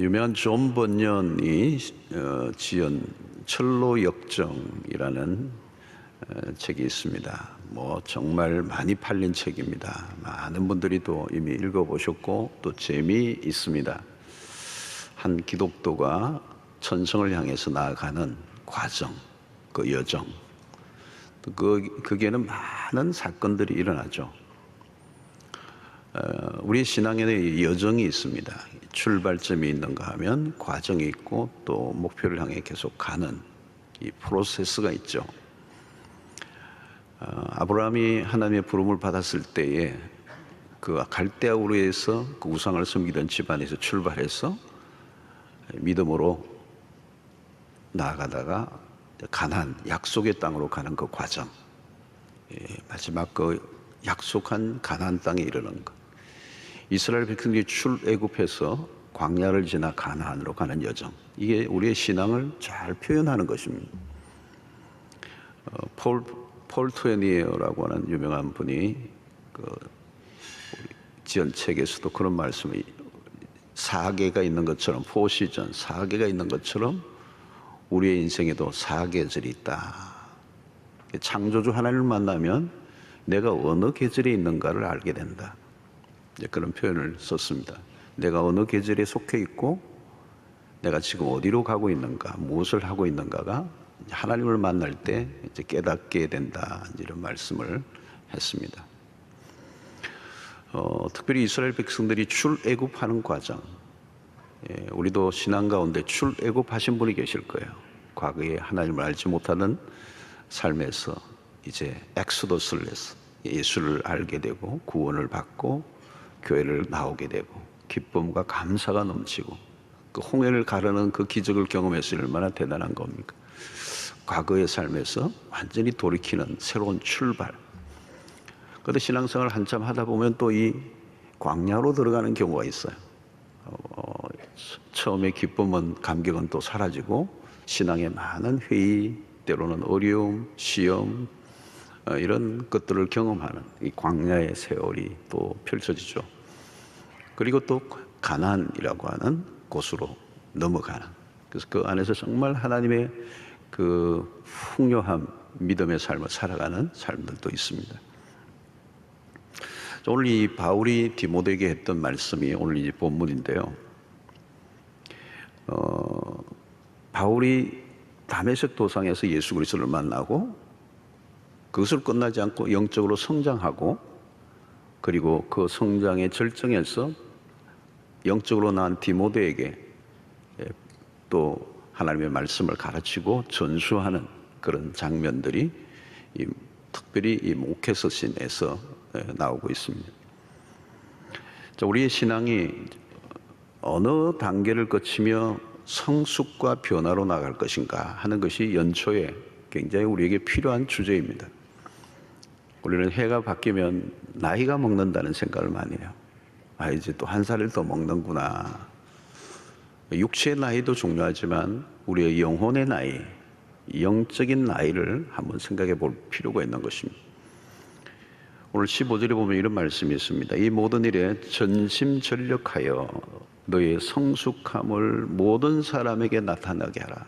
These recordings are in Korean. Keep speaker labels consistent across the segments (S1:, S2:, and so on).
S1: 유명한 존 번연이 지은 철로 역정이라는 책이 있습니다. 정말 많이 팔린 책입니다. 많은 분들이 또 이미 읽어보셨고 또 재미있습니다. 한 기독도가 천성을 향해서 나아가는 과정, 그 여정, 거기에는 많은 사건들이 일어나죠. 우리 신앙에는 여정이 있습니다. 출발점이 있는가 하면 과정이 있고 또 목표를 향해 계속 가는 이 프로세스가 있죠. 아브라함이 하나님의 부름을 받았을 때에 그 갈대아 우르에서 그 우상을 섬기던 집안에서 출발해서 믿음으로 나아가다가 가나안 약속의 땅으로 가는 그 과정, 마지막 그 약속한 가나안 땅에 이르는 것, 이스라엘 백성들이 출애굽해서 광야를 지나 가나안으로 가는 여정, 이게 우리의 신앙을 잘 표현하는 것입니다. 폴 투에니에어라고 하는 유명한 분이 지은 책에서도 그런 말씀을, 사계가 있는 것처럼, 포시전, 사계가 있는 것처럼 우리의 인생에도 사계절이 있다. 창조주 하나님을 만나면 내가 어느 계절에 있는가를 알게 된다. 그런 표현을 썼습니다. 내가 어느 계절에 속해 있고 내가 지금 어디로 가고 있는가, 무엇을 하고 있는가가 하나님을 만날 때 이제 깨닫게 된다, 이런 말씀을 했습니다. 특별히 이스라엘 백성들이 출애굽하는 과정, 우리도 신앙 가운데 출애굽하신 분이 계실 거예요. 과거에 하나님을 알지 못하는 삶에서 이제 엑소더스를 해서 예수를 알게 되고 구원을 받고 교회를 나오게 되고 기쁨과 감사가 넘치고 그 홍해를 가르는 그 기적을 경험했으니 얼마나 대단한 겁니까? 과거의 삶에서 완전히 돌이키는 새로운 출발. 그런데 신앙생활을 한참 하다 보면 또 이 광야로 들어가는 경우가 있어요. 처음에 기쁨은, 감격은 또 사라지고 신앙의 많은 회의, 때로는 어려움, 시험, 이런 것들을 경험하는 이 광야의 세월이 또 펼쳐지죠. 그리고 또 가나안이라고 하는 곳으로 넘어가는, 그래서 그 안에서 정말 하나님의 그 풍요한 믿음의 삶을 살아가는 삶들도 있습니다. 오늘 이 바울이 디모데에게 했던 말씀이 오늘 이 본문인데요. 바울이 다메섹 도상에서 예수 그리스도를 만나고 그것을 끝나지 않고 영적으로 성장하고, 그리고 그 성장의 절정에서 영적으로 낳은 디모데에게 또 하나님의 말씀을 가르치고 전수하는 그런 장면들이 특별히 이 목회서신에서 나오고 있습니다. 우리의 신앙이 어느 단계를 거치며 성숙과 변화로 나갈 것인가 하는 것이 연초에 굉장히 우리에게 필요한 주제입니다. 우리는 해가 바뀌면 나이가 먹는다는 생각을 많이 해요. 이제 또 한 살을 더 먹는구나. 육체의 나이도 중요하지만 우리의 영혼의 나이, 영적인 나이를 한번 생각해 볼 필요가 있는 것입니다. 오늘 15절에 보면 이런 말씀이 있습니다. 이 모든 일에 전심전력하여 너의 성숙함을 모든 사람에게 나타나게 하라.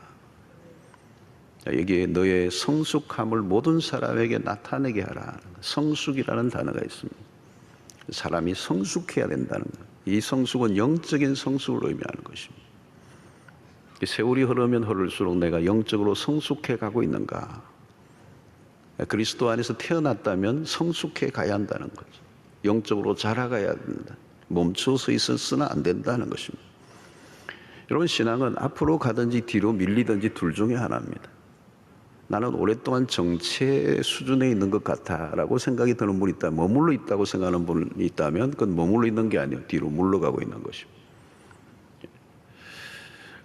S1: 여기에 너의 성숙함을 모든 사람에게 나타내게 하라. 성숙이라는 단어가 있습니다. 사람이 성숙해야 된다는 것. 이 성숙은 영적인 성숙을 의미하는 것입니다. 세월이 흐르면 흐를수록 내가 영적으로 성숙해 가고 있는가? 그리스도 안에서 태어났다면 성숙해 가야 한다는 거죠. 영적으로 자라가야 된다. 멈춰서 있었으나 안 된다는 것입니다. 여러분, 신앙은 앞으로 가든지 뒤로 밀리든지 둘 중에 하나입니다. 나는 오랫동안 정체 수준에 있는 것 같아라고 생각이 드는 분이 있다면, 머물러 있다고 생각하는 분이 있다면 그건 머물러 있는 게 아니에요. 뒤로 물러가고 있는 것입니다.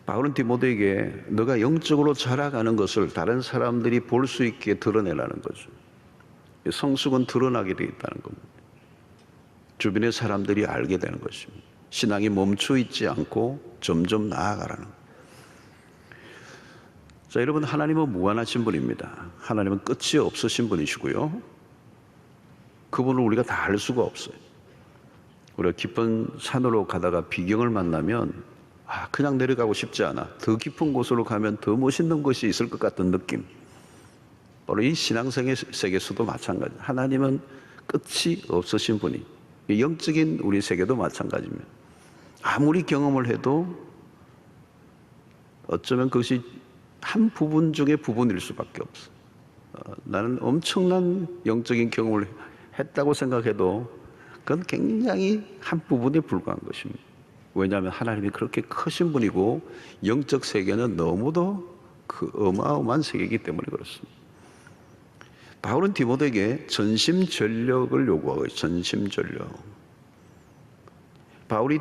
S1: 바울은 디모데에게 너가 영적으로 자라가는 것을 다른 사람들이 볼 수 있게 드러내라는 거죠. 성숙은 드러나게 되어 있다는 겁니다. 주변의 사람들이 알게 되는 것입니다. 신앙이 멈춰 있지 않고 점점 나아가라는 거예요. 자, 여러분, 하나님은 무한하신 분입니다. 하나님은 끝이 없으신 분이시고요. 그분을 우리가 다 알 수가 없어요. 우리가 깊은 산으로 가다가 비경을 만나면 그냥 내려가고 싶지 않아. 더 깊은 곳으로 가면 더 멋있는 것이 있을 것 같은 느낌. 바로 이 신앙세계에서도 마찬가지. 하나님은 끝이 없으신 분이, 영적인 우리 세계도 마찬가지입니다. 아무리 경험을 해도 어쩌면 그것이 한 부분 중에 부분일 수밖에 없어. 나는 엄청난 영적인 경험을 했다고 생각해도 그건 굉장히 한 부분에 불과한 것입니다. 왜냐하면 하나님이 그렇게 크신 분이고 영적 세계는 너무도 그 어마어마한 세계이기 때문에 그렇습니다. 바울은 디모데에게 전심전력을 요구하고 있어요. 전심전력. 바울이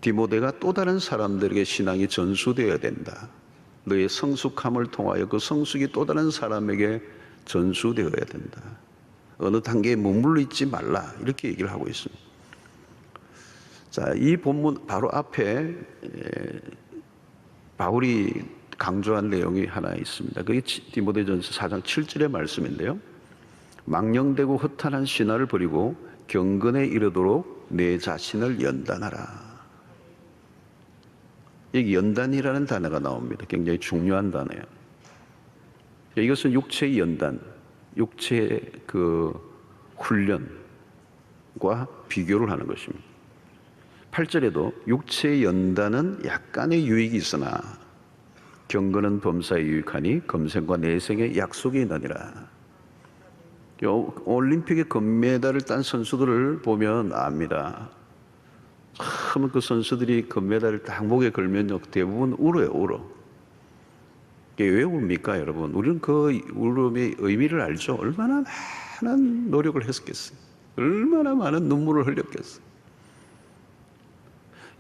S1: 디모데가 또 다른 사람들에게 신앙이 전수되어야 된다. 너의 성숙함을 통하여 그 성숙이 또 다른 사람에게 전수되어야 된다. 어느 단계에 머물러 있지 말라. 이렇게 얘기를 하고 있습니다. 자, 이 본문 바로 앞에 바울이 강조한 내용이 하나 있습니다. 그게 디모데전서 4장 7절의 말씀인데요. 망령되고 허탄한 신화를 버리고 경건에 이르도록 내 자신을 연단하라. 여기 연단이라는 단어가 나옵니다. 굉장히 중요한 단어예요. 이것은 육체의 연단, 육체의 그 훈련과 비교를 하는 것입니다. 8절에도 육체의 연단은 약간의 유익이 있으나 경건은 범사에 유익하니 검생과 내생의 약속이 있느니라. 올림픽에 금메달을 딴 선수들을 보면 압니다. 참 그 선수들이 금메달을 딱 목에 걸면 대부분 울어요, 울어. 왜 웁니까, 여러분? 우리는 그 울음의 의미를 알죠. 얼마나 많은 노력을 했겠어요. 얼마나 많은 눈물을 흘렸겠어요.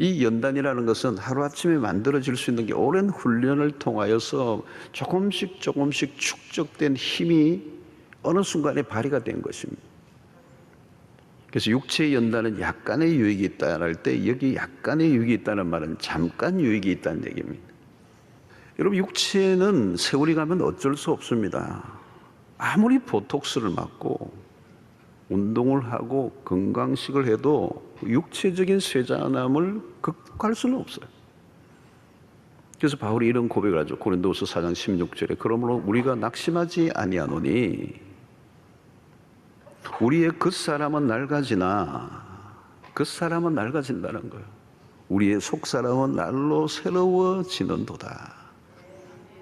S1: 이 연단이라는 것은 하루아침에 만들어질 수 있는 게 오랜 훈련을 통하여서 조금씩 축적된 힘이 어느 순간에 발휘가 된 것입니다. 그래서 육체의 연단은 약간의 유익이 있다 할 때 여기 약간의 유익이 있다는 말은 잠깐 유익이 있다는 얘기입니다. 여러분, 육체는 세월이 가면 어쩔 수 없습니다. 아무리 보톡스를 맞고 운동을 하고 건강식을 해도 육체적인 쇠잔함을 극복할 수는 없어요. 그래서 바울이 이런 고백을 하죠. 고린도후서 4장 16절에 그러므로 우리가 낙심하지 아니하노니 우리의 겉사람은 낡아지나 겉사람은 낡아진다는 거예요. 우리의 속사람은 날로 새로워지는도다.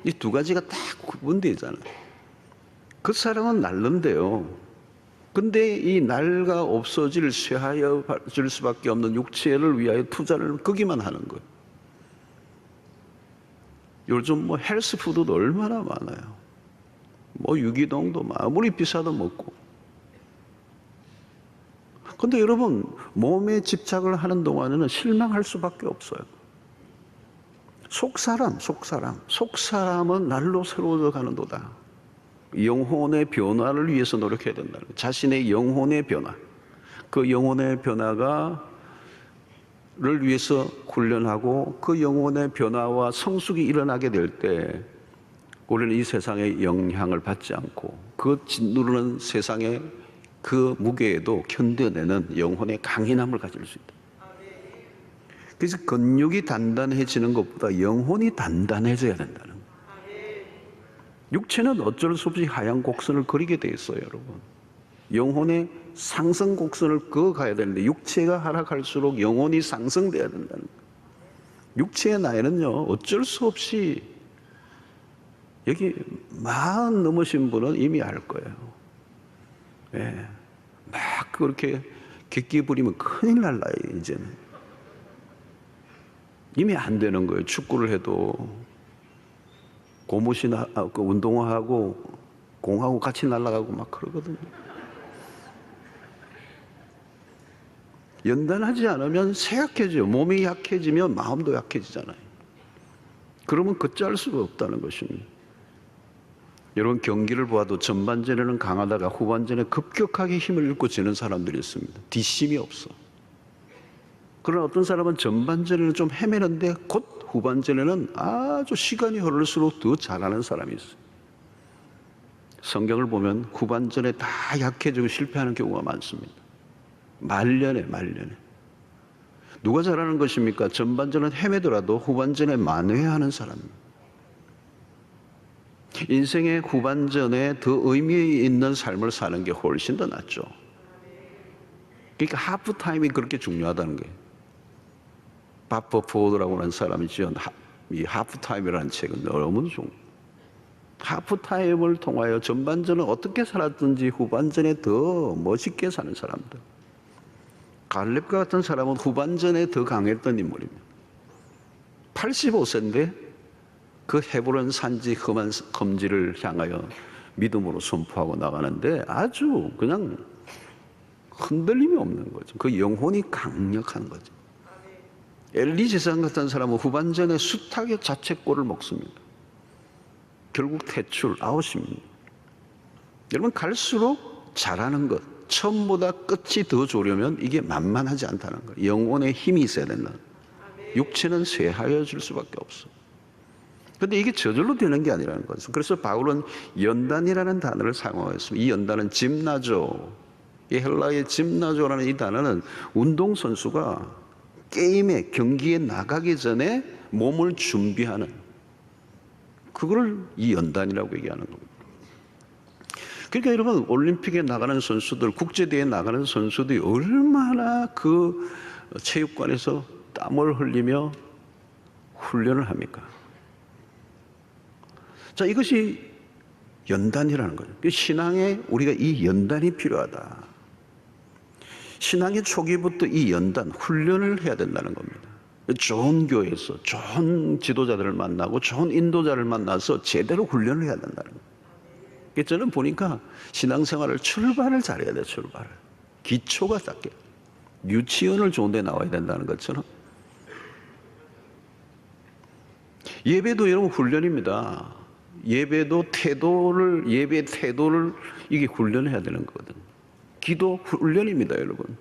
S1: 이 두 가지가 딱 구분되잖아요. 겉사람은 낡는데요. 근데 이 낡아 없어질 쇠하여 질 수밖에 없는 육체를 위하여 투자를 거기만 하는 거예요. 요즘 뭐 헬스푸드도 얼마나 많아요. 뭐 유기농도 아무리 비싸도 먹고. 근데 여러분, 몸에 집착을 하는 동안에는 실망할 수밖에 없어요. 속사람은 날로 새로워져 가는도다. 영혼의 변화를 위해서 노력해야 된다는 거예요. 자신의 영혼의 변화, 그 영혼의 변화를 위해서 훈련하고 그 영혼의 변화와 성숙이 일어나게 될 때 우리는 이 세상의 영향을 받지 않고 그 짓누르는 세상의 그 무게에도 견뎌내는 영혼의 강인함을 가질 수 있다. 그래서 근육이 단단해지는 것보다 영혼이 단단해져야 된다는 거예요. 육체는 어쩔 수 없이 하얀 곡선을 그리게 돼 있어요, 여러분. 영혼의 상승 곡선을 그어가야 되는데 육체가 하락할수록 영혼이 상승돼야 된다는 거예요. 육체의 나이는요, 어쩔 수 없이 여기 40 넘으신 분은 이미 알 거예요. 예. 막 그렇게 객기 부리면 큰일 날 나이, 이제는. 이미 안 되는 거예요. 축구를 해도 고무신 그 운동화하고 공하고 같이 날아가고 막 그러거든요. 연단하지 않으면 쇠약해져요. 몸이 약해지면 마음도 약해지잖아요. 그러면 걷잡을 수가 없다는 것입니다. 여러분, 경기를 보아도 전반전에는 강하다가 후반전에 급격하게 힘을 잃고 지는 사람들이 있습니다. 뒷심이 없어. 그러나 어떤 사람은 전반전에는 좀 헤매는데 곧 후반전에는 아주 시간이 흐를수록 더 잘하는 사람이 있어요. 성경을 보면 후반전에 다 약해지고 실패하는 경우가 많습니다. 말년에. 누가 잘하는 것입니까? 전반전은 헤매더라도 후반전에 만회하는 사람. 인생의 후반전에 더 의미 있는 삶을 사는 게 훨씬 더 낫죠. 그러니까 하프타임이 그렇게 중요하다는 거예요. 바퍼포드라고 하는 사람이 지은 이 하프타임이라는 책은 너무 좋은 거예요. 하프타임을 통하여 전반전은 어떻게 살았든지 후반전에 더 멋있게 사는 사람들. 갈렙과 같은 사람은 후반전에 더 강했던 인물입니다. 85세인데 그 헤브론 산지 험한 검지를 향하여 믿음으로 선포하고 나가는데 아주 그냥 흔들림이 없는 거죠. 그 영혼이 강력한 거죠. 엘리 제사장 같은 사람은 후반전에 숱하게 자책골을 먹습니다. 결국 퇴출, 아웃입니다. 여러분, 갈수록 잘하는 것, 처음보다 끝이 더 좋으려면 이게 만만하지 않다는 거예요. 영혼의 힘이 있어야 된다. 육체는 쇠하여질 수밖에 없어. 그런데 이게 저절로 되는 게 아니라는 거죠. 그래서 바울은 연단이라는 단어를 사용했습니다. 이 연단은 짐나조, 이 헬라의 짐나조라는 이 단어는 운동선수가 게임에, 경기에 나가기 전에 몸을 준비하는, 그걸 이 연단이라고 얘기하는 겁니다. 그러니까 여러분, 올림픽에 나가는 선수들, 국제대회에 나가는 선수들이 얼마나 그 체육관에서 땀을 흘리며 훈련을 합니까? 자, 이것이 연단이라는 거예요. 신앙에 우리가 이 연단이 필요하다. 신앙의 초기부터 이 연단, 훈련을 해야 된다는 겁니다. 좋은 교회에서 좋은 지도자들을 만나고 좋은 인도자를 만나서 제대로 훈련을 해야 된다는 거예요. 저는 보니까 신앙생활을 출발을 잘해야 돼요. 출발을. 기초가 작게. 유치원을 좋은 데 나와야 된다는 것처럼. 예배도 여러분 훈련입니다. 예배도 태도를, 예배 태도를 이게 훈련해야 되는 거거든. 기도 훈련입니다, 여러분.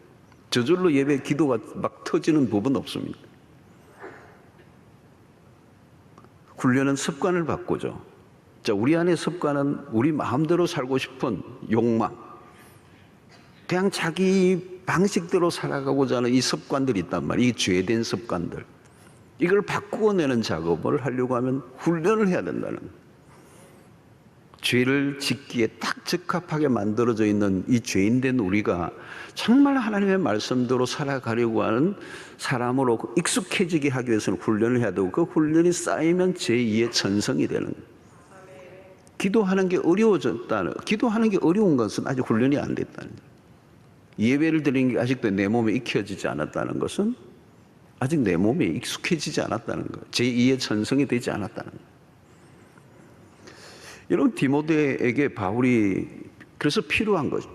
S1: 저절로 예배 기도가 막 터지는 부분 없습니다. 훈련은 습관을 바꾸죠. 자, 우리 안의 습관은 우리 마음대로 살고 싶은 욕망, 그냥 자기 방식대로 살아가고자 하는 이 습관들이 있단 말이에요. 이 죄된 습관들. 이걸 바꾸어내는 작업을 하려고 하면 훈련을 해야 된다는 거예요. 죄를 짓기에 딱 적합하게 만들어져 있는 이 죄인된 우리가 정말 하나님의 말씀대로 살아가려고 하는 사람으로 익숙해지게 하기 위해서는 훈련을 해야 되고, 그 훈련이 쌓이면 제2의 천성이 되는 거예요. 기도하는 게 어려워졌다는, 기도하는 게 어려운 것은 아직 훈련이 안 됐다는 거예요. 예배를 드리는 게 아직도 내 몸에 익혀지지 않았다는 것은 아직 내 몸에 익숙해지지 않았다는 거예요. 제2의 천성이 되지 않았다는 거예요. 여러분, 디모데에게 바울이 그래서 필요한 거죠.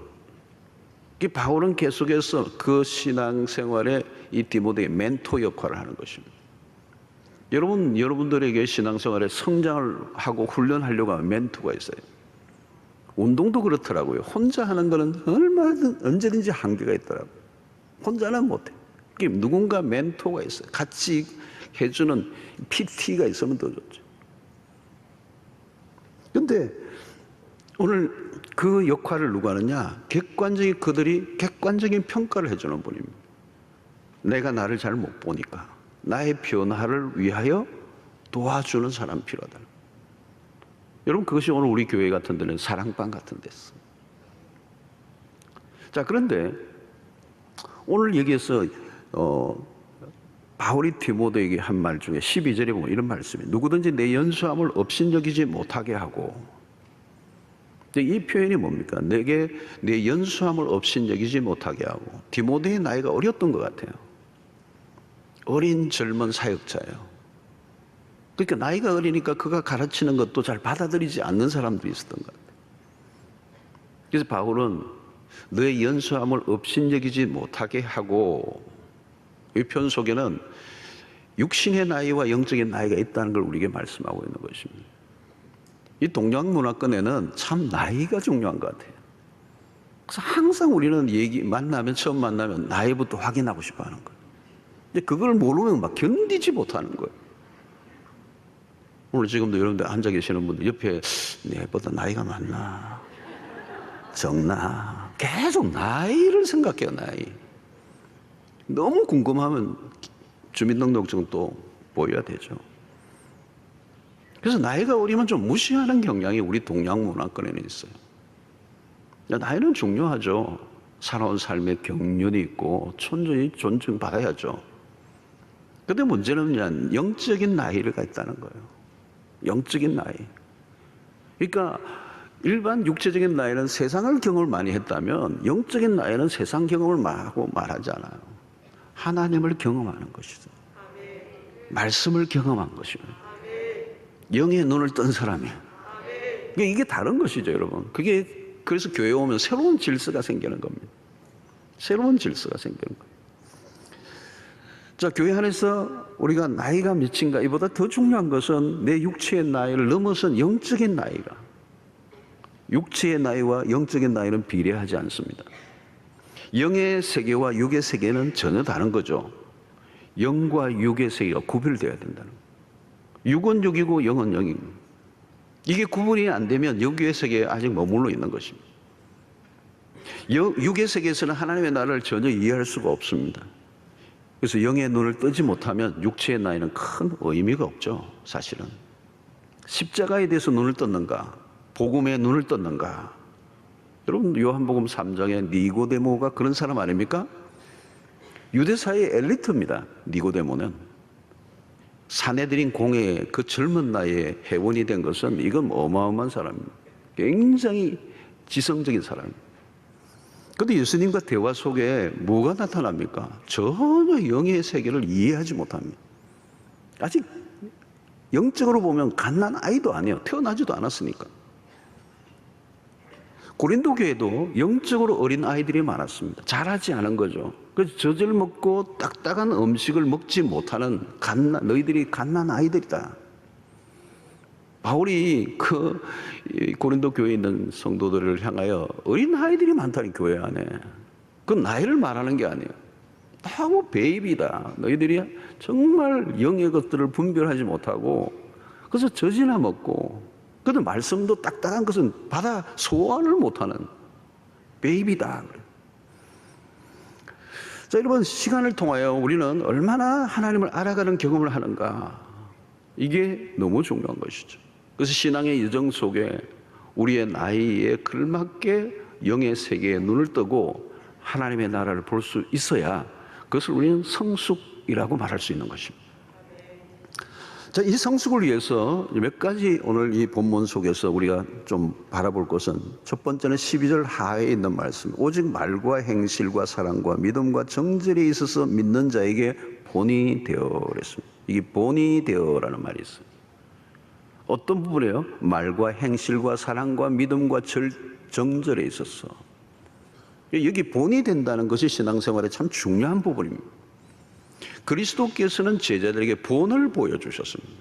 S1: 바울은 계속해서 그 신앙생활에 이 디모데의 멘토 역할을 하는 것입니다. 여러분, 여러분들에게 신앙생활에 성장을 하고 훈련하려고 하면 멘토가 있어요. 운동도 그렇더라고요. 혼자 하는 거는 얼마든 언제든지 한계가 있더라고요. 혼자는 못해. 누군가 멘토가 있어요. 같이 해주는 PT가 있으면 더 좋죠. 그런데 오늘 그 역할을 누가 하느냐? 그들이 객관적인 평가를 해주는 분입니다. 내가 나를 잘 못 보니까 나의 변화를 위하여 도와주는 사람이 필요하다. 여러분, 그것이 오늘 우리 교회 같은 데는 사랑방 같은 데서. 자, 그런데 오늘 여기에서 바울이 디모데에게 한 말 중에 12절에 보면 이런 말씀이, 누구든지 내 연수함을 업신여기지 못하게 하고. 이 표현이 뭡니까? 내게 내 연수함을 업신여기지 못하게 하고. 디모데의 나이가 어렸던 것 같아요. 어린 젊은 사역자예요. 그러니까 나이가 어리니까 그가 가르치는 것도 잘 받아들이지 않는 사람들이 있었던 것 같아요. 그래서 바울은 너의 연수함을 업신여기지 못하게 하고, 이 편 속에는 육신의 나이와 영적인 나이가 있다는 걸 우리에게 말씀하고 있는 것입니다. 이 동양 문화권에는 참 나이가 중요한 것 같아요. 그래서 항상 우리는 처음 만나면 나이부터 확인하고 싶어 하는 거예요. 근데 그걸 모르면 막 견디지 못하는 거예요. 오늘 지금도 여러분들 앉아 계시는 분들 옆에 내보다 나이가 많나 적나 계속 나이를 생각해요. 나이. 너무 궁금하면 주민등록증도 보여야 되죠. 그래서 나이가 어리면 좀 무시하는 경향이 우리 동양 문화권에는 있어요. 나이는 중요하죠. 살아온 삶의 경륜이 있고 천천히 존중받아야죠. 근데 문제는 그냥 영적인 나이가 있다는 거예요. 영적인 나이. 그러니까 일반 육체적인 나이는 세상을 경험을 많이 했다면 영적인 나이는 세상 경험을 하고 말하지 않아요. 하나님을 경험하는 것이죠. 말씀을 경험한 것입니다. 영의 눈을 뜬 사람이에요. 이게 다른 것이죠, 여러분. 그래서 교회에 오면 새로운 질서가 생기는 겁니다. 새로운 질서가 생기는 거예요. 자, 교회 안에서 우리가 나이가 몇인가 이보다 더 중요한 것은 내 육체의 나이를 넘어선 영적인 나이가, 육체의 나이와 영적인 나이는 비례하지 않습니다. 영의 세계와 육의 세계는 전혀 다른 거죠. 영과 육의 세계가 구별되어야 된다는 거예요. 육은 육이고 영은 영입니다. 이게 구분이 안 되면 영의 세계에 아직 머물러 있는 것입니다. 육의 세계에서는 하나님의 나라를 전혀 이해할 수가 없습니다. 그래서 영의 눈을 뜨지 못하면 육체의 나이는 큰 의미가 없죠, 사실은. 십자가에 대해서 눈을 떴는가? 복음에 눈을 떴는가? 여러분, 요한복음 3장에 니고데모가 그런 사람 아닙니까? 유대사의 엘리트입니다, 니고데모는. 사내들인 공회의 그 젊은 나이에 회원이 된 것은 이건 어마어마한 사람입니다. 굉장히 지성적인 사람입니다. 그런데 예수님과 대화 속에 뭐가 나타납니까? 전혀 영의 세계를 이해하지 못합니다. 아직 영적으로 보면 갓난 아이도 아니에요. 태어나지도 않았으니까. 고린도 교회도 영적으로 어린 아이들이 많았습니다. 자라지 않은 거죠. 그래서 젖을 먹고 딱딱한 음식을 먹지 못하는 너희들이 갓난 아이들이다. 바울이 그 고린도 교회에 있는 성도들을 향하여 어린 아이들이 많다는 교회 안에, 그 나이를 말하는 게 아니에요. 너무 베이비다. 너희들이 정말 영의 것들을 분별하지 못하고 그래서 젖이나 먹고, 그런데 말씀도 딱딱한 것은 받아 소화를 못하는 베이비다. 자, 여러분, 시간을 통하여 우리는 얼마나 하나님을 알아가는 경험을 하는가, 이게 너무 중요한 것이죠. 그래서 신앙의 여정 속에 우리의 나이에 걸맞게 영의 세계에 눈을 뜨고 하나님의 나라를 볼 수 있어야 그것을 우리는 성숙이라고 말할 수 있는 것입니다. 자, 이 성숙을 위해서 몇 가지 오늘 이 본문 속에서 우리가 좀 바라볼 것은, 첫 번째는 12절 하에 있는 말씀, 오직 말과 행실과 사랑과 믿음과 정절이 있어서 믿는 자에게 본이 되어 그랬습니다. 이게 본이 되어라는 말이 있어요. 어떤 부분이에요? 말과 행실과 사랑과 믿음과 정절에 있어서. 여기 본이 된다는 것이 신앙생활에 참 중요한 부분입니다. 그리스도께서는 제자들에게 본을 보여주셨습니다.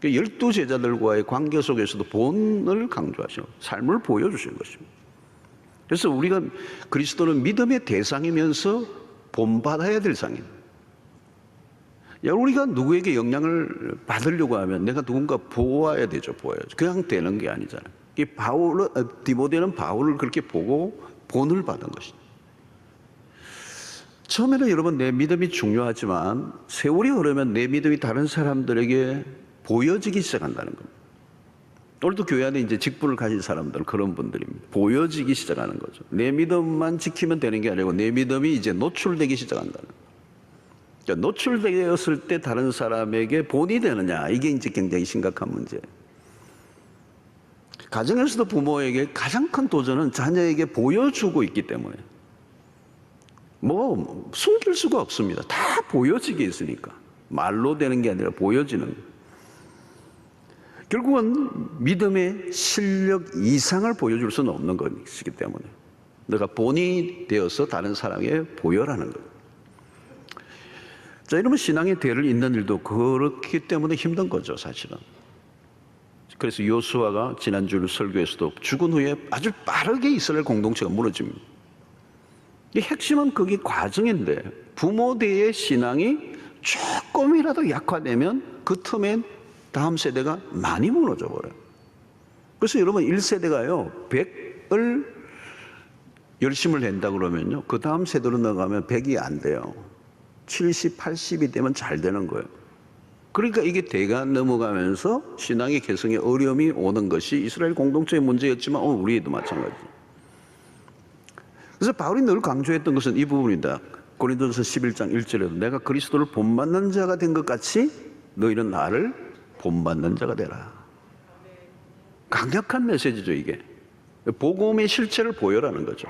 S1: 12 제자들과의 관계 속에서도 본을 강조하시고 삶을 보여주신 것입니다. 그래서 우리가 그리스도는 믿음의 대상이면서 본받아야 될 상입니다. 우리가 누구에게 영향을 받으려고 하면 내가 누군가 보아야 되죠. 보아야죠. 그냥 되는 게 아니잖아요. 디모데는 바울을 그렇게 보고 본을 받은 것이죠. 처음에는 여러분, 내 믿음이 중요하지만 세월이 흐르면 내 믿음이 다른 사람들에게 보여지기 시작한다는 겁니다. 오늘도 교회 안에 이제 직분을 가진 사람들은 그런 분들입니다. 보여지기 시작하는 거죠. 내 믿음만 지키면 되는 게 아니고 내 믿음이 이제 노출되기 시작한다는 거예요. 노출되었을 때 다른 사람에게 본이 되느냐, 이게 이제 굉장히 심각한 문제예요. 가정에서도 부모에게 가장 큰 도전은 자녀에게 보여주고 있기 때문에 숨길 수가 없습니다. 다 보여지게 있으니까. 말로 되는 게 아니라 보여지는 거예요. 결국은 믿음의 실력 이상을 보여줄 수는 없는 것이기 때문에 내가 본이 되어서 다른 사람에게 보여라는 거예요. 자, 이러면 신앙의 대를 잇는 일도 그렇기 때문에 힘든 거죠, 사실은. 그래서 요수아가 지난주 설교에서도 죽은 후에 아주 빠르게 이스라엘 공동체가 무너집니다. 이 핵심은 그게 과정인데, 부모대의 신앙이 조금이라도 약화되면 그 틈에 다음 세대가 많이 무너져 버려요. 그래서 여러분, 1세대가요 100을 열심을 낸다 그러면요, 그 다음 세대로 나가면 100이 안 돼요. 70, 80이 되면 잘 되는 거예요. 그러니까 이게 대가 넘어가면서 신앙의 개성에 어려움이 오는 것이 이스라엘 공동체의 문제였지만 오늘 우리에도 마찬가지예요. 그래서 바울이 늘 강조했던 것은 이 부분이다. 고린도전서 11장 1절에도 내가 그리스도를 본받는 자가 된 것 같이 너희는 나를 본받는 자가 되라. 강력한 메시지죠, 이게. 복음의 실체를 보여라는 거죠.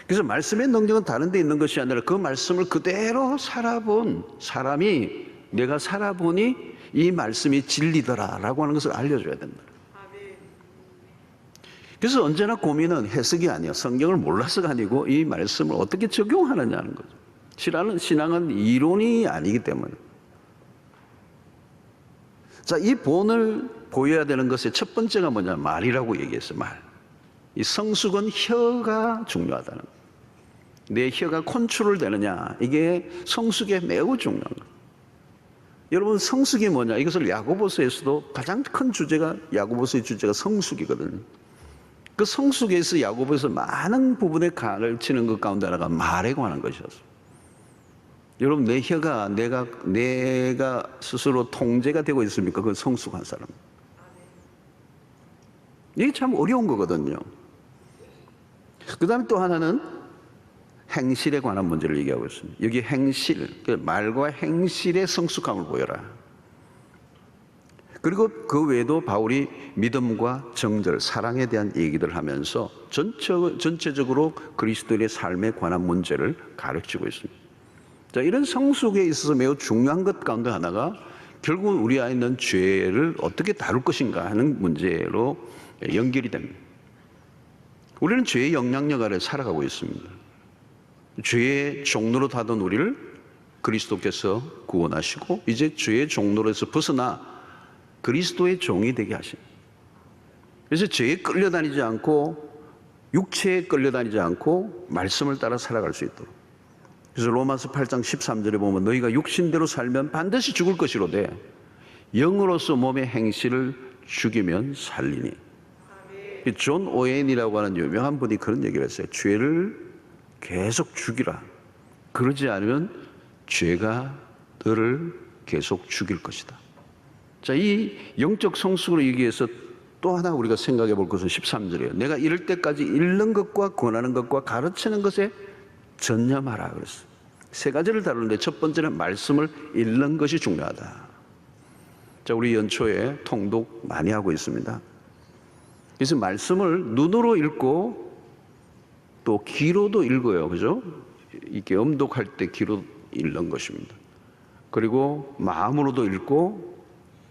S1: 그래서 말씀의 능력은 다른 데 있는 것이 아니라 그 말씀을 그대로 살아본 사람이 내가 살아보니 이 말씀이 진리더라라고 하는 것을 알려줘야 된다. 그래서 언제나 고민은 해석이 아니야. 성경을 몰라서가 아니고 이 말씀을 어떻게 적용하느냐는 거죠. 신앙은 이론이 아니기 때문에. 자, 이 본을 보여야 되는 것의 첫 번째가 뭐냐? 말이라고 얘기했어요. 말. 이 성숙은 혀가 중요하다는 거예요. 내 혀가 컨트롤 되느냐? 이게 성숙에 매우 중요한 거예요. 여러분, 성숙이 뭐냐? 이것을 야고보서에서도 가장 큰 주제가, 야고보서의 주제가 성숙이거든요. 그 성숙에서 야고보에서 많은 부분에 가르치는 것 가운데 하나가 말에 관한 것이었어요. 여러분, 내 혀가 내가 스스로 통제가 되고 있습니까? 그건 성숙한 사람. 이게 참 어려운 거거든요. 그 다음에 또 하나는 행실에 관한 문제를 얘기하고 있습니다. 여기 행실, 말과 행실의 성숙함을 보여라. 그리고 그 외에도 바울이 믿음과 정절, 사랑에 대한 얘기를 하면서 전체적으로 그리스도인의 삶에 관한 문제를 가르치고 있습니다. 자, 이런 성숙에 있어서 매우 중요한 것 가운데 하나가 결국은 우리 안에 있는 죄를 어떻게 다룰 것인가 하는 문제로 연결이 됩니다. 우리는 죄의 영향력 아래 살아가고 있습니다. 죄의 종로로 타던 우리를 그리스도께서 구원하시고 이제 죄의 종로에서 벗어나 그리스도의 종이 되게 하십니다. 그래서 죄에 끌려다니지 않고 육체에 끌려다니지 않고 말씀을 따라 살아갈 수 있도록. 그래서 로마서 8장 13절에 보면 너희가 육신대로 살면 반드시 죽을 것이로되 영으로서 몸의 행실을 죽이면 살리니. 존 오웬이라고 하는 유명한 분이 그런 얘기를 했어요. 죄를 계속 죽이라. 그러지 않으면 죄가 너를 계속 죽일 것이다. 자, 이 영적 성숙으로 얘기해서 또 하나 우리가 생각해 볼 것은 13절이에요. 내가 이럴 때까지 읽는 것과 권하는 것과 가르치는 것에 전념하라 그랬어요. 세 가지를 다루는데 첫 번째는 말씀을 읽는 것이 중요하다. 자, 우리 연초에 통독 많이 하고 있습니다. 그래서 말씀을 눈으로 읽고 또 귀로도 읽어요. 그죠? 이렇게 음독할 때 귀로 읽는 것입니다. 그리고 마음으로도 읽고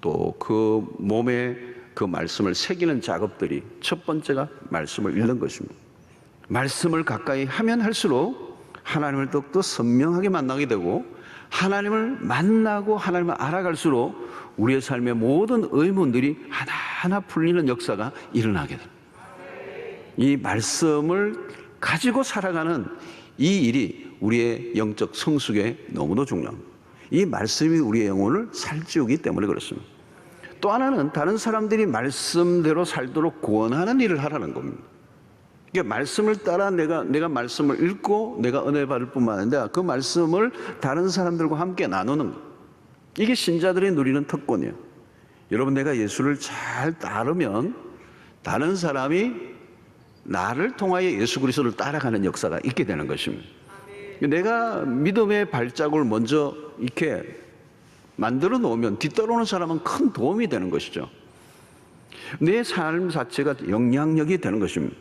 S1: 또 그 몸에 그 말씀을 새기는 작업들이 첫 번째가 말씀을 읽는 것입니다. 말씀을 가까이 하면 할수록 하나님을 더욱더 선명하게 만나게 되고 하나님을 만나고 하나님을 알아갈수록 우리의 삶의 모든 의문들이 하나하나 풀리는 역사가 일어나게 됩니다. 이 말씀을 가지고 살아가는 이 일이 우리의 영적 성숙에 너무도 중요합니다. 이 말씀이 우리의 영혼을 살찌우기 때문에 그렇습니다. 또 하나는 다른 사람들이 말씀대로 살도록 구원하는 일을 하라는 겁니다. 그러니까 말씀을 따라 내가 말씀을 읽고 내가 은혜 받을 뿐만 아니라 그 말씀을 다른 사람들과 함께 나누는 것. 이게 신자들이 누리는 특권이에요. 여러분, 내가 예수를 잘 따르면 다른 사람이 나를 통하여 예수 그리스도를 따라가는 역사가 있게 되는 것입니다. 내가 믿음의 발자국을 먼저 이렇게 만들어 놓으면 뒤따라오는 사람은 큰 도움이 되는 것이죠. 내 삶 자체가 영향력이 되는 것입니다.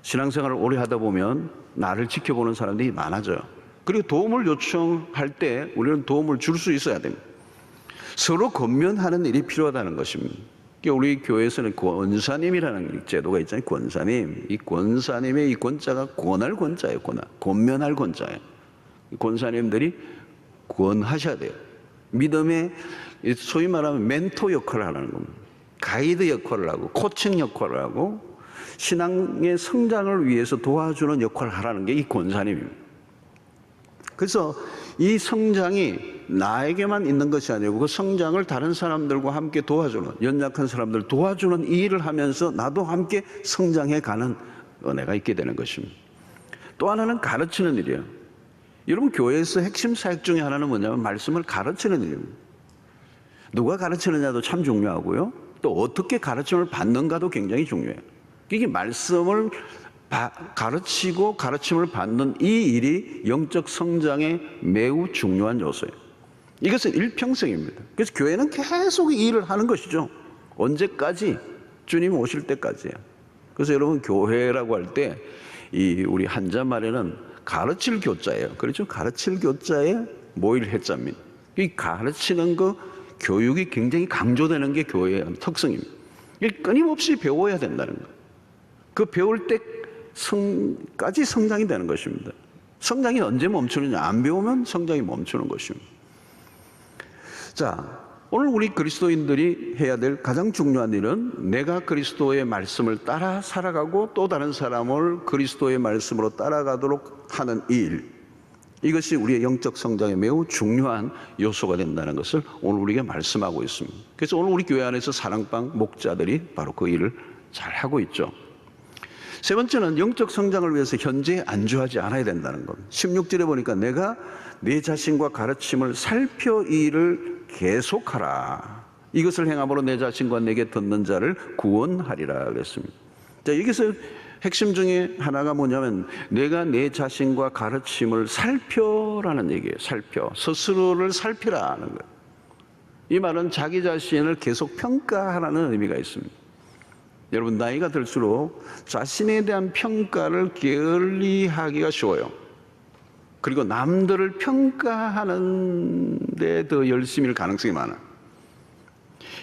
S1: 신앙생활을 오래 하다 보면 나를 지켜보는 사람들이 많아져요. 그리고 도움을 요청할 때 우리는 도움을 줄 수 있어야 됩니다. 서로 권면하는 일이 필요하다는 것입니다. 우리 교회에서는 권사님이라는 제도가 있잖아요. 권사님. 이 권사님의 이 권자가 권할 권자예요. 권면할 권자예요. 권사님들이 권하셔야 돼요. 믿음의 소위 말하면 멘토 역할을 하는 겁니다. 가이드 역할을 하고 코칭 역할을 하고 신앙의 성장을 위해서 도와주는 역할을 하라는 게 이 권사님입니다. 그래서 이 성장이 나에게만 있는 것이 아니고 그 성장을 다른 사람들과 함께 도와주는, 연약한 사람들 도와주는 이 일을 하면서 나도 함께 성장해 가는 은혜가 있게 되는 것입니다. 또 하나는 가르치는 일이에요. 여러분, 교회에서 핵심 사역 중에 하나는 뭐냐면 말씀을 가르치는 일입니다. 누가 가르치느냐도 참 중요하고요. 또 어떻게 가르침을 받는가도 굉장히 중요해요. 이게 말씀을 가르치고 가르침을 받는 이 일이 영적 성장에 매우 중요한 요소예요. 이것은 일평생입니다. 그래서 교회는 계속 이 일을 하는 것이죠. 언제까지? 주님 오실 때까지요. 그래서 여러분, 교회라고 할 때 이 우리 한자말에는 가르칠 교자예요. 그렇죠? 가르칠 교자에 모일 해자입니다. 이 가르치는 거, 교육이 굉장히 강조되는 게 교회의 특성입니다. 끊임없이 배워야 된다는 거예요. 그 배울 때까지 성장이 되는 것입니다. 성장이 언제 멈추느냐? 안 배우면 성장이 멈추는 것입니다. 자, 오늘 우리 그리스도인들이 해야 될 가장 중요한 일은 내가 그리스도의 말씀을 따라 살아가고 또 다른 사람을 그리스도의 말씀으로 따라가도록 하는 이 일. 이것이 우리의 영적 성장에 매우 중요한 요소가 된다는 것을 오늘 우리에게 말씀하고 있습니다. 그래서 오늘 우리 교회 안에서 사랑방 목자들이 바로 그 일을 잘 하고 있죠. 세 번째는 영적 성장을 위해서 현재에 안주하지 않아야 된다는 것. 16절에 보니까 내가 내 자신과 가르침을 살펴 이 일을 계속하라. 이것을 행함으로 내 자신과 내게 듣는 자를 구원하리라 그랬습니다. 자, 여기서 핵심 중에 하나가 뭐냐면 내가 내 자신과 가르침을 살펴라는 얘기예요. 살펴. 스스로를 살피라는 거예요. 이 말은 자기 자신을 계속 평가하라는 의미가 있습니다. 여러분, 나이가 들수록 자신에 대한 평가를 게을리하기가 쉬워요. 그리고 남들을 평가하는 데 더 열심히 할 가능성이 많아요.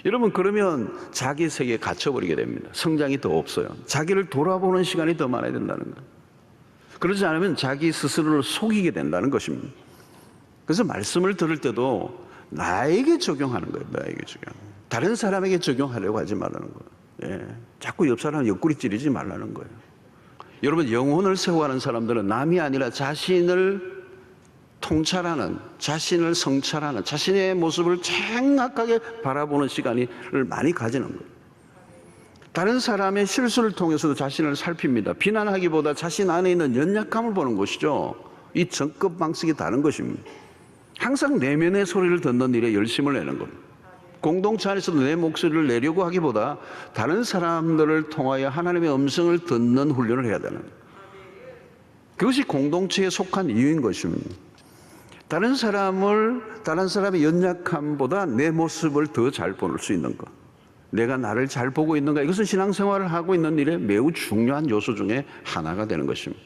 S1: 여러분, 그러면 자기 세계에 갇혀버리게 됩니다. 성장이 더 없어요. 자기를 돌아보는 시간이 더 많아야 된다는 거예요. 그러지 않으면 자기 스스로를 속이게 된다는 것입니다. 그래서 말씀을 들을 때도 나에게 적용하는 거예요. 나에게 적용. 다른 사람에게 적용하려고 하지 말라는 거예요. 예. 자꾸 옆 사람 옆구리 찌르지 말라는 거예요. 여러분, 영혼을 세워가는 사람들은 남이 아니라 자신을 통찰하는, 자신을 성찰하는, 자신의 모습을 정확하게 바라보는 시간을 많이 가지는 거예요. 다른 사람의 실수를 통해서도 자신을 살핍니다. 비난하기보다 자신 안에 있는 연약함을 보는 것이죠. 이 접근 방식이 다른 것입니다. 항상 내면의 소리를 듣는 일에 열심을 내는 겁니다. 공동체 안에서도 내 목소리를 내려고 하기보다 다른 사람들을 통하여 하나님의 음성을 듣는 훈련을 해야 되는 거예요. 그것이 공동체에 속한 이유인 것입니다. 다른 사람의 연약함보다 내 모습을 더 잘 볼 수 있는 것, 내가 나를 잘 보고 있는가, 이것은 신앙생활을 하고 있는 일에 매우 중요한 요소 중에 하나가 되는 것입니다.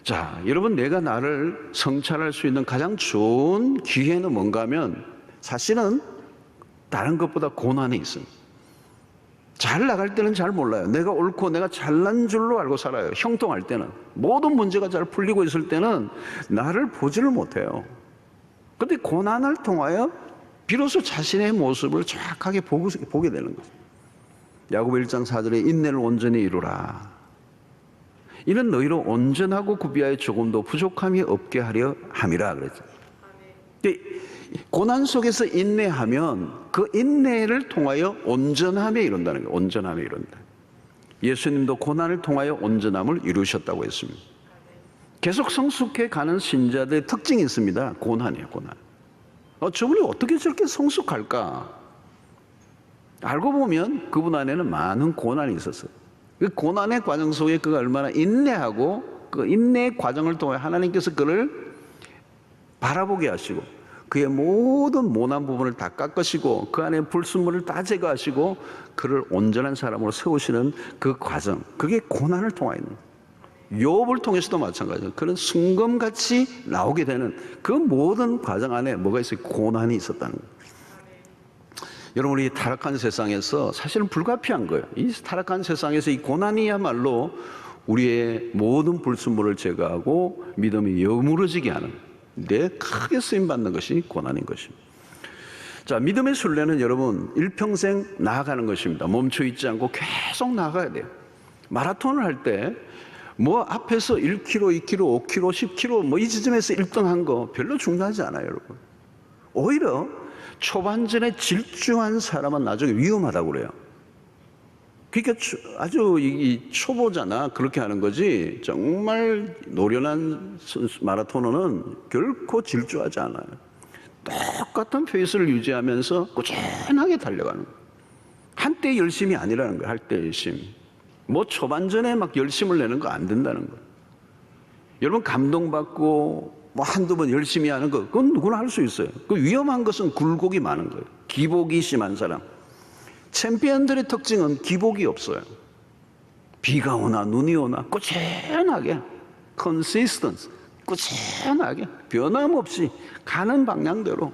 S1: 자, 여러분, 내가 나를 성찰할 수 있는 가장 좋은 기회는 뭔가 하면 사실은 다른 것보다 고난이 있습니다. 잘 나갈 때는 잘 몰라요. 내가 옳고 내가 잘난 줄로 알고 살아요. 형통할 때는, 모든 문제가 잘 풀리고 있을 때는 나를 보지를 못해요. 그런데 고난을 통하여 비로소 자신의 모습을 정확하게 보게 되는 거죠. 야고보 1장 4절에 인내를 온전히 이루라. 이는 너희로 온전하고 구비하여 조금도 부족함이 없게 하려 함이라 그랬죠. 고난 속에서 인내하면 그 인내를 통하여 온전함에 이른다는 거예요. 온전함에 이른다. 예수님도 고난을 통하여 온전함을 이루셨다고 했습니다. 계속 성숙해 가는 신자들의 특징이 있습니다. 고난이에요, 고난. 저분이 어떻게 저렇게 성숙할까? 알고 보면 그분 안에는 많은 고난이 있었어요. 그 고난의 과정 속에 그가 얼마나 인내하고 그 인내의 과정을 통해 하나님께서 그를 바라보게 하시고 그의 모든 모난 부분을 다 깎으시고 그 안에 불순물을 다 제거하시고 그를 온전한 사람으로 세우시는 그 과정, 그게 고난을 통하여 있는 거예요. 욥을 통해서도 마찬가지예요. 그런 순금같이 나오게 되는 그 모든 과정 안에 뭐가 있어요? 고난이 있었다는 거예요. 여러분, 우리 타락한 세상에서 사실은 불가피한 거예요. 이 타락한 세상에서 이 고난이야말로 우리의 모든 불순물을 제거하고 믿음이 여무러지게 하는 내 크게 쓰임받는 것이 고난인 것입니다. 자, 믿음의 순례는 여러분 일평생 나아가는 것입니다. 멈춰 있지 않고 계속 나아가야 돼요. 마라톤을 할 때 뭐 앞에서 1km, 2km, 5km, 10km 뭐 이 지점에서 1등 한 거 별로 중요하지 않아요, 여러분. 오히려 초반전에 질주한 사람은 나중에 위험하다고 그래요. 그러니까 아주 이 초보잖아. 그렇게 하는 거지. 정말 노련한 마라토너는 결코 질주하지 않아요. 똑같은 페이스를 유지하면서 꾸준하게 달려가는 거예요. 한때 열심이 아니라는 거예요. 할 때 열심. 뭐 초반전에 막 열심을 내는 거 안 된다는 거예요. 여러분 감동받고 뭐 한두 번 열심히 하는 거 그건 누구나 할 수 있어요. 그 위험한 것은 굴곡이 많은 거예요. 기복이 심한 사람. 챔피언들의 특징은 기복이 없어요. 비가 오나 눈이 오나 꾸준하게 컨시스턴스 꾸준하게 변함없이 가는 방향대로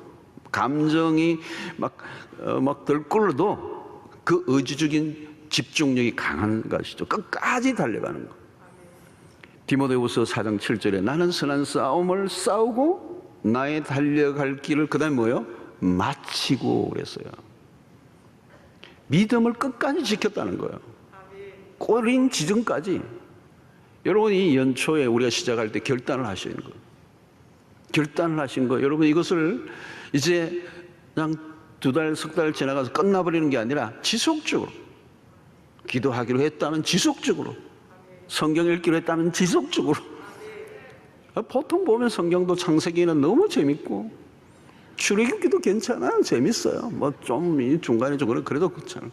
S1: 감정이 막 들끓어도 그 의지적인 집중력이 강한 것이죠. 끝까지 달려가는 거. 디모데후서 4장 7절에 나는 선한 싸움을 싸우고 나의 달려갈 길을 그다음에 뭐예요? 마치고 그랬어요. 믿음을 끝까지 지켰다는 거예요. 꼬린 지점까지. 여러분 이 연초에 우리가 시작할 때 결단을 하시는 거예요. 결단을 하신 거예요. 여러분 이것을 이제 그냥 2달, 석 달 지나가서 끝나버리는 게 아니라 지속적으로 기도하기로 했다면 지속적으로 성경 읽기로 했다면 지속적으로. 보통 보면 성경도 창세기는 너무 재밌고 출애굽기도 괜찮아요. 재밌어요. 뭐 좀 중간에 좀 그래도 그렇잖아요.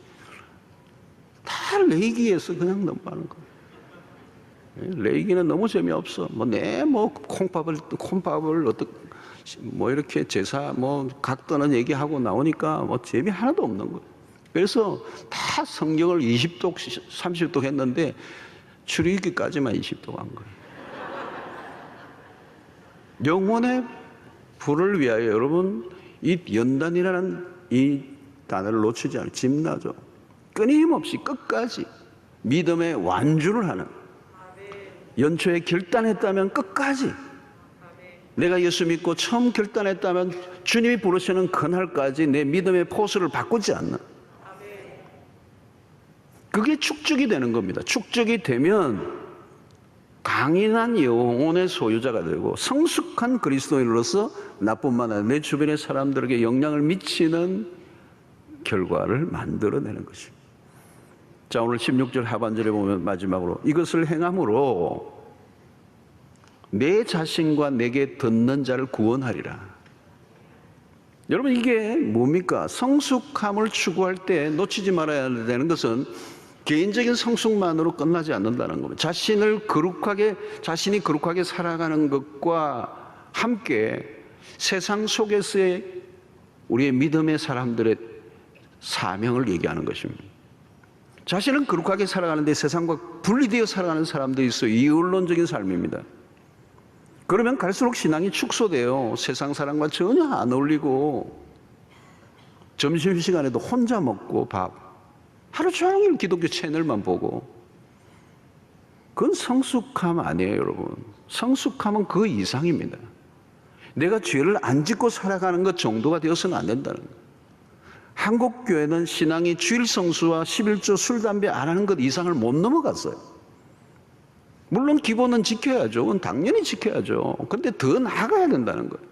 S1: 다 레위기에서 그냥 넘어가는 거예요. 레위기는 너무 재미없어. 뭐 콩밥을 뭐 이렇게 제사 각 떠는 얘기하고 나오니까 뭐 재미 하나도 없는 거예요. 그래서 다 성경을 20독, 30독 했는데 출애굽기까지만 20독 한 거예요. 영혼의 부를 위하여 여러분 이 연단이라는 이 단어를 놓치지 않아요. 짐나죠. 끊임없이 끝까지 믿음의 완주를 하는 연초에 결단했다면 끝까지 내가 예수 믿고 처음 결단했다면 주님이 부르시는 그날까지 내 믿음의 포스를 바꾸지 않는 그게 축적이 되는 겁니다. 축적이 되면 강인한 영혼의 소유자가 되고 성숙한 그리스도인으로서 나뿐만 아니라 내 주변의 사람들에게 영향을 미치는 결과를 만들어내는 것입니다. 자, 오늘 16절 하반절에 보면 마지막으로 이것을 행함으로 내 자신과 내게 듣는 자를 구원하리라. 여러분 이게 뭡니까? 성숙함을 추구할 때 놓치지 말아야 되는 것은 개인적인 성숙만으로 끝나지 않는다는 겁니다. 자신이 거룩하게 살아가는 것과 함께 세상 속에서의 우리의 믿음의 사람들의 사명을 얘기하는 것입니다. 자신은 거룩하게 살아가는데 세상과 분리되어 살아가는 사람들이 있어요. 이율론적인 삶입니다. 그러면 갈수록 신앙이 축소돼요. 세상 사람과 전혀 안 어울리고 점심시간에도 혼자 먹고 하루 종일 기독교 채널만 보고. 그건 성숙함 아니에요, 여러분. 성숙함은 그 이상입니다. 내가 죄를 안 짓고 살아가는 것 정도가 되어서는 안 된다는 거예요. 한국 교회는 신앙이 주일 성수와 11조 술, 담배 안 하는 것 이상을 못 넘어갔어요. 물론 기본은 지켜야죠. 그건 당연히 지켜야죠. 근데 더 나아가야 된다는 거예요.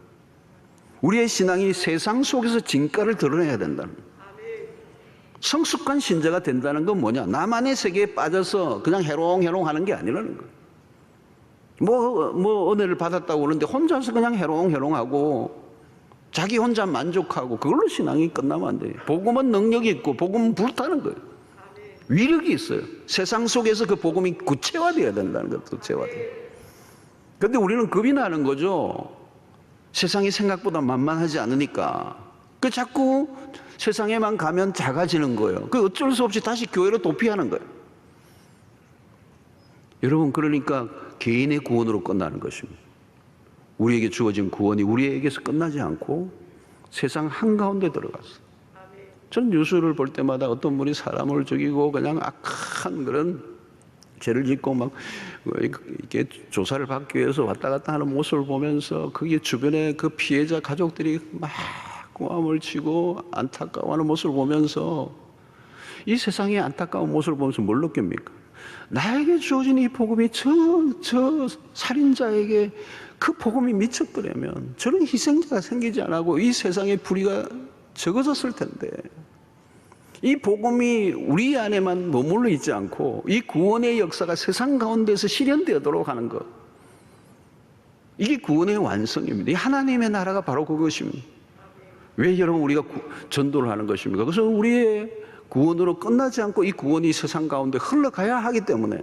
S1: 우리의 신앙이 세상 속에서 진가를 드러내야 된다는 거예요. 성숙한 신자가 된다는 건 뭐냐? 나만의 세계에 빠져서 그냥 해롱해롱 하는 게 아니라는 거예요. 뭐 은혜를 받았다고 그러는데 혼자서 그냥 해롱해롱하고 자기 혼자 만족하고 그걸로 신앙이 끝나면 안 돼요. 복음은 능력이 있고 복음은 불타는 거예요. 위력이 있어요. 세상 속에서 그 복음이 구체화되어야 된다는 거예요. 구체화돼요. 그런데 우리는 겁이 나는 거죠. 세상이 생각보다 만만하지 않으니까. 자꾸 세상에만 가면 작아지는 거예요. 어쩔 수 없이 다시 교회로 도피하는 거예요. 여러분, 그러니까 개인의 구원으로 끝나는 것입니다. 우리에게 주어진 구원이 우리에게서 끝나지 않고 세상 한가운데 들어갔어요. 저는 뉴스를 볼 때마다 어떤 분이 사람을 죽이고 그냥 악한 그런 죄를 짓고 막 이렇게 조사를 받기 위해서 왔다 갔다 하는 모습을 보면서 거기에 주변에 그 피해자 가족들이 막 고함을 치고 안타까워하는 모습을 보면서 이 세상의 안타까운 모습을 보면서 뭘 느낍니까? 나에게 주어진 이 복음이 저 살인자에게 그 복음이 미쳤더라면 저런 희생자가 생기지 않고 이 세상의 불의가 적어졌을 텐데 이 복음이 우리 안에만 머물러 있지 않고 이 구원의 역사가 세상 가운데서 실현되도록 하는 것, 이게 구원의 완성입니다. 이 하나님의 나라가 바로 그것입니다. 왜 여러분 우리가 전도를 하는 것입니까? 그래서 우리의 구원으로 끝나지 않고 이 구원이 세상 가운데 흘러가야 하기 때문에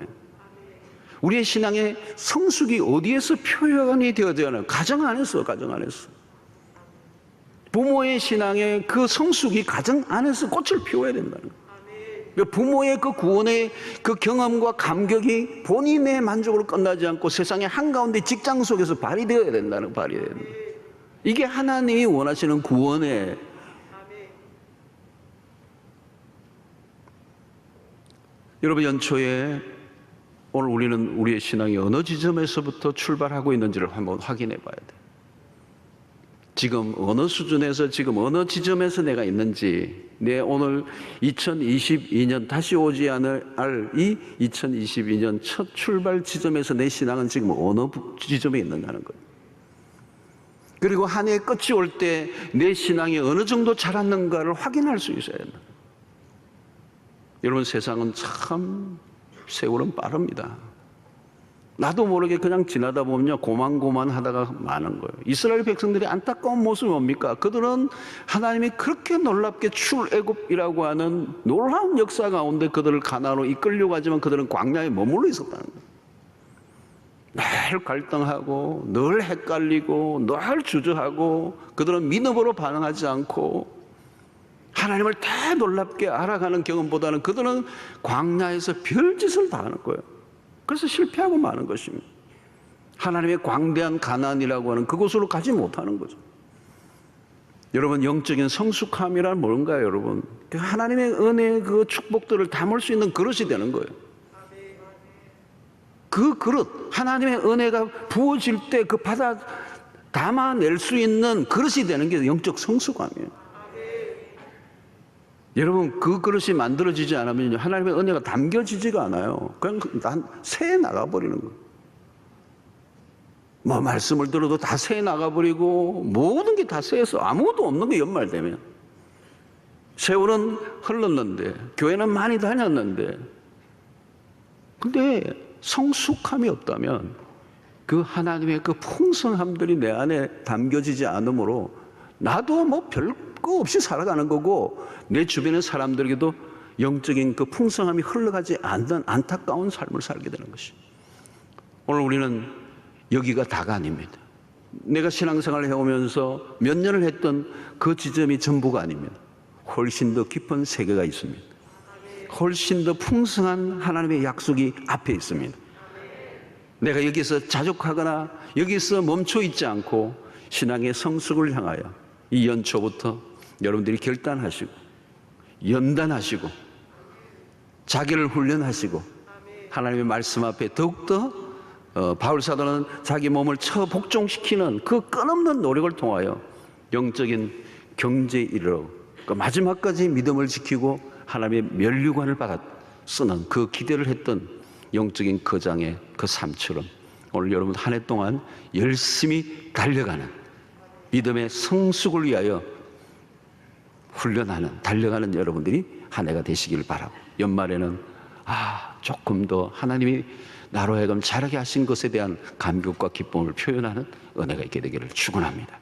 S1: 우리의 신앙의 성숙이 어디에서 표현이 되어야 하나요? 가정 안에서. 부모의 신앙의 그 성숙이 가정 안에서 꽃을 피워야 된다는 거예요. 부모의 그 구원의 그 경험과 감격이 본인의 만족으로 끝나지 않고 세상의 한가운데 직장 속에서 발휘되어야 된다는 거예요. 이게 하나님이 원하시는 구원의, 여러분, 연초에 오늘 우리는 우리의 신앙이 어느 지점에서부터 출발하고 있는지를 한번 확인해 봐야 돼요. 지금 어느 수준에서, 지금 어느 지점에서 내가 있는지, 내 오늘 2022년 다시 오지 않을 이 2022년 첫 출발 지점에서 내 신앙은 지금 어느 지점에 있는가는 거예요. 그리고 한 해의 끝이 올 때 내 신앙이 어느 정도 자랐는가를 확인할 수 있어야 된다. 여러분, 세상은 참 세월은 빠릅니다. 나도 모르게 그냥 지나다 보면 고만고만 하다가 마는 거예요. 이스라엘 백성들이 안타까운 모습이 뭡니까? 그들은 하나님이 그렇게 놀랍게 출애굽이라고 하는 놀라운 역사 가운데 그들을 가나안으로 이끌려고 하지만 그들은 광야에 머물러 있었다는 거예요. 늘 갈등하고 늘 헷갈리고 늘 주저하고 그들은 믿음으로 반응하지 않고 하나님을 더 놀랍게 알아가는 경험보다는 그들은 광야에서 별짓을 다 하는 거예요. 그래서 실패하고 마는 것입니다. 하나님의 광대한 가나안이라고 하는 그곳으로 가지 못하는 거죠. 여러분, 영적인 성숙함이란 뭔가요, 여러분? 하나님의 은혜의 그 축복들을 담을 수 있는 그릇이 되는 거예요. 그 그릇, 하나님의 은혜가 부어질 때 그 받아 담아낼 수 있는 그릇이 되는 게 영적 성숙함이에요. 여러분, 그 그릇이 만들어지지 않으면 하나님의 은혜가 담겨지지가 않아요. 그냥 새에 나가버리는 거예요. 뭐 말씀을 들어도 다 새에 나가버리고 모든 게 다 새에서 아무것도 없는 게 연말되면. 세월은 흘렀는데 교회는 많이 다녔는데 근데 성숙함이 없다면 그 하나님의 그 풍성함들이 내 안에 담겨지지 않으므로 나도 뭐 별거 없이 살아가는 거고 내 주변의 사람들에게도 영적인 그 풍성함이 흘러가지 않는 안타까운 삶을 살게 되는 것이. 오늘 우리는 여기가 다가 아닙니다. 내가 신앙생활을 해오면서 몇 년을 했던 그 지점이 전부가 아닙니다. 훨씬 더 깊은 세계가 있습니다. 훨씬 더 풍성한 하나님의 약속이 앞에 있습니다. 내가 여기서 자족하거나 여기서 멈춰 있지 않고 신앙의 성숙을 향하여 이 연초부터 여러분들이 결단하시고 연단하시고 자기를 훈련하시고 하나님의 말씀 앞에 더욱더 바울 사도는 자기 몸을 복종시키는 그 끊없는 노력을 통하여 영적인 경제에 이르러 그 마지막까지 믿음을 지키고 하나님의 면류관을 받아 쓰는 그 기대를 했던 영적인 거장의 그 삶처럼 오늘 여러분 한 해 동안 열심히 달려가는 믿음의 성숙을 위하여 훈련하는 달려가는 여러분들이 한 해가 되시길 바라고, 연말에는 조금 더 하나님이 나로 하여금 잘하게 하신 것에 대한 감격과 기쁨을 표현하는 은혜가 있게 되기를 축원합니다.